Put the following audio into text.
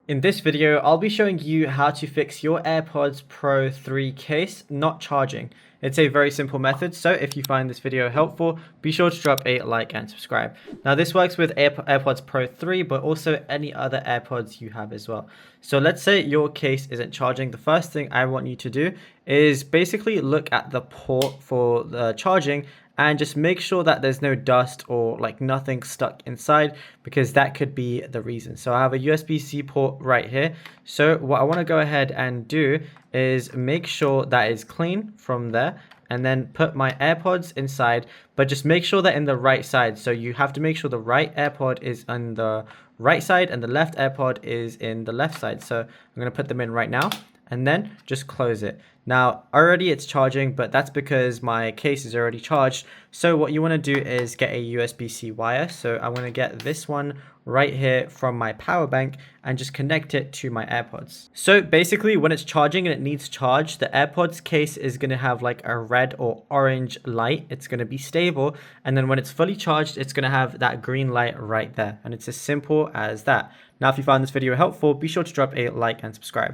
In this video, I'll be showing you how to fix your AirPods Pro 3 case not charging. It's a very simple method, so if you find this video helpful, be sure to drop a like and subscribe. Now this works with AirPods Pro 3, but also any other AirPods you have as well. So let's say your case isn't charging. The first thing I want you to do is basically look at the port for the charging and just make sure that there's no dust or like nothing stuck inside, because that could be the reason. So I have a USB-C port right here. So what I want to go ahead and do is make sure that is clean from there and then put my AirPods inside, but just make sure that in the right side. So you have to make sure the right AirPod is on the right side and the left AirPod is in the left side. So I'm going to put them in right now and then just close it. Now already it's charging, but that's because my case is already charged. So what you want to do is get a USB-C wire. So I'm going to get this one right here from my power bank and just connect it to my AirPods. So basically when it's charging and it needs charge, the AirPods case is going to have like a red or orange light. It's going to be stable. And then when it's fully charged, it's going to have that green light right there. And it's as simple as that. Now, if you found this video helpful, be sure to drop a like and subscribe.